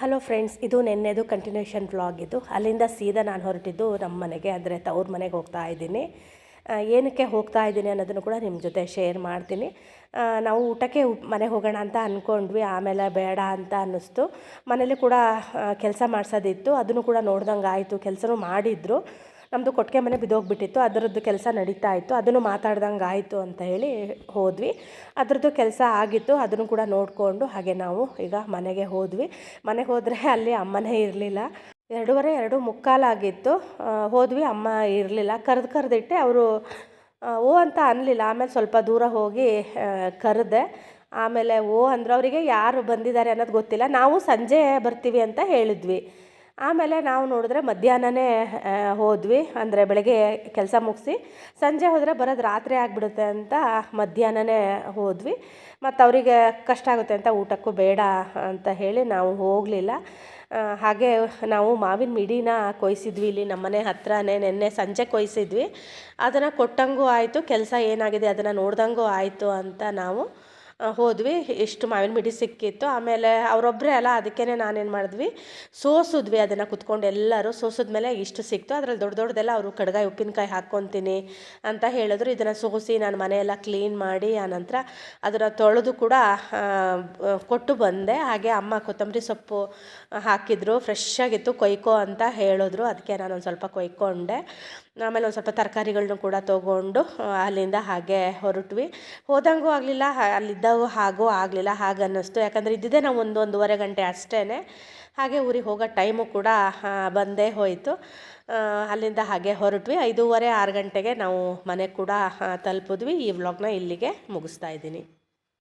Hello friends, ಇದು ನೆನ್ನೆದು continuation vlog. ಇದು ಅಲ್ಲಿಂದ ಸೀದಾ ನಾನು ಹೊರಟಿದ್ದು ನಮ್ಮ ಮನೆಗೆ, ಅಂದರೆ ತವ್ರ ಮನೆಗೆ ಹೋಗ್ತಾ ಇದ್ದೀನಿ. ಏನಕ್ಕೆ ಹೋಗ್ತಾ ಇದ್ದೀನಿ ಅನ್ನೋದನ್ನು ಕೂಡ ನಿಮ್ಮ ಜೊತೆ ಶೇರ್ ಮಾಡ್ತೀನಿ. ನಾವು ಊಟಕ್ಕೆ ಮನೆಗೆ ಹೋಗೋಣ ಅಂತ ಅಂದ್ಕೊಂಡ್ವಿ, ಆಮೇಲೆ ಬೇಡ ಅಂತ ಅನ್ನಿಸ್ತು. ಮನೇಲಿ ಕೂಡ ಕೆಲಸ ಮಾಡಿಸೋದಿತ್ತು, ಅದನ್ನು ಕೂಡ ನೋಡ್ದಂಗೆ ಆಯಿತು. ಕೆಲಸನೂ ಮಾಡಿದರು. ನಮ್ಮದು ಕೊಟ್ಟಿಗೆ ಮನೆ ಬಿದ್ದೋಗ್ಬಿಟ್ಟಿತ್ತು, ಅದರದ್ದು ಕೆಲಸ ನಡೀತಾ ಇತ್ತು. ಅದನ್ನು ಮಾತಾಡ್ದಂಗೆ ಆಯಿತು ಅಂತ ಹೇಳಿ ಹೋದ್ವಿ. ಅದರದ್ದು ಕೆಲಸ ಆಗಿತ್ತು, ಅದನ್ನು ಕೂಡ ನೋಡಿಕೊಂಡು ಹಾಗೆ ನಾವು ಈಗ ಮನೆಗೆ ಹೋದ್ವಿ. ಮನೆಗೆ ಹೋದರೆ ಅಲ್ಲಿ ಅಮ್ಮನೇ ಇರಲಿಲ್ಲ. 2:30 2:45 ಆಗಿತ್ತು. ಹೋದ್ವಿ, ಅಮ್ಮ ಇರಲಿಲ್ಲ. ಕರೆದಿಟ್ಟೆ, ಅವರು ಓ ಅಂತ ಅನ್ನಲಿಲ್ಲ. ಆಮೇಲೆ ಸ್ವಲ್ಪ ದೂರ ಹೋಗಿ ಕರೆದೆ. ಆಮೇಲೆ ಓ ಅಂದರು. ಅವರಿಗೆ ಯಾರು ಬಂದಿದ್ದಾರೆ ಅನ್ನೋದು ಗೊತ್ತಿಲ್ಲ. ನಾವು ಸಂಜೆ ಬರ್ತೀವಿ ಅಂತ ಹೇಳಿದ್ವಿ. ಆಮೇಲೆ ನಾವು ನೋಡಿದ್ರೆ ಮಧ್ಯಾಹ್ನನೇ ಹೋದ್ವಿ. ಅಂದರೆ ಬೆಳಗ್ಗೆ ಕೆಲಸ ಮುಗಿಸಿ ಸಂಜೆ ಹೋದರೆ ಬರೋದು ರಾತ್ರಿ ಆಗಿಬಿಡುತ್ತೆ ಅಂತ ಮಧ್ಯಾಹ್ನನೇ ಹೋದ್ವಿ. ಮತ್ತು ಅವರಿಗೆ ಕಷ್ಟ ಆಗುತ್ತೆ ಅಂತ ಊಟಕ್ಕೂ ಬೇಡ ಅಂತ ಹೇಳಿ ನಾವು ಹೋಗಲಿಲ್ಲ. ಹಾಗೆ ನಾವು ಮಾವಿನ ಮಿಡಿನ ಕೊಯ್ಸಿದ್ವಿ. ಇಲ್ಲಿ ನಮ್ಮನೆ ಹತ್ರನೇ ನೆನ್ನೆ ಸಂಜೆ ಕೊಯ್ಸಿದ್ವಿ. ಅದನ್ನು ಕೊಟ್ಟಂಗೂ ಆಯಿತು, ಕೆಲಸ ಏನಾಗಿದೆ ಅದನ್ನು ನೋಡ್ದಂಗೂ ಆಯಿತು ಅಂತ ನಾವು ಹೋದ್ವಿ. ಇಷ್ಟು ಮಾವಿನ ಮಿಡಿ ಸಿಕ್ಕಿತ್ತು. ಆಮೇಲೆ ಅವರೊಬ್ಬರೇ ಅಲ್ಲ, ಅದಕ್ಕೇ ನಾನೇನು ಮಾಡಿದ್ವಿ, ಸೋಸಿದ್ವಿ. ಅದನ್ನು ಕುತ್ಕೊಂಡು ಎಲ್ಲರೂ ಸೋಸಿದ್ಮೇಲೆ ಇಷ್ಟು ಸಿಕ್ತು. ಅದರಲ್ಲಿ ದೊಡ್ಡದೆಲ್ಲ ಅವರು ಕಡ್ಗಾಯಿ ಉಪ್ಪಿನಕಾಯಿ ಹಾಕ್ಕೊತೀನಿ ಅಂತ ಹೇಳಿದ್ರು. ಇದನ್ನು ಸೋಸಿ ನಾನು ಮನೆಯೆಲ್ಲ ಕ್ಲೀನ್ ಮಾಡಿ ಆನಂತರ ಅದರ ತೊಳೆದು ಕೂಡ ಕೊಟ್ಟು ಬಂದೆ. ಹಾಗೆ ಅಮ್ಮ ಕೊತ್ತಂಬರಿ ಸೊಪ್ಪು ಹಾಕಿದ್ರು, ಫ್ರೆಶ್ ಆಗಿತ್ತು, ಕೊಯ್ಕೋ ಅಂತ ಹೇಳಿದ್ರು. ಅದಕ್ಕೆ ನಾನು ಒಂದು ಸ್ವಲ್ಪ ಕೊಯ್ಕೊಂಡೆ. ಆಮೇಲೆ ಒಂದು ಸ್ವಲ್ಪ ತರಕಾರಿಗಳನ್ನೂ ಕೂಡ ತೊಗೊಂಡು ಅಲ್ಲಿಂದ ಹಾಗೆ ಹೊರಟ್ವಿ. ಹೋದಂಗೂ ಆಗಲಿಲ್ಲ, ಅಲ್ಲಿದ್ದಾಗ ಹಾಗೂ ಆಗಲಿಲ್ಲ, ಹಾಗೆ ಅನ್ನಿಸ್ತು. ಯಾಕಂದರೆ ಇದ್ದಿದ್ದೇ ನಾವು 1-1.5 ಗಂಟೆ ಅಷ್ಟೇ. ಹಾಗೆ ಊರಿಗೆ ಹೋಗೋ ಟೈಮು ಕೂಡ ಬಂದೇ ಹೋಯಿತು. ಅಲ್ಲಿಂದ ಹಾಗೆ ಹೊರಟ್ವಿ. 5:30 6 ಗಂಟೆಗೆ ನಾವು ಮನೆಗೆ ಕೂಡ ತಲುಪಿದ್ವಿ. ಈ ವ್ಲಾಗ್ನ ಇಲ್ಲಿಗೆ ಮುಗಿಸ್ತಾ ಇದ್ದೀನಿ.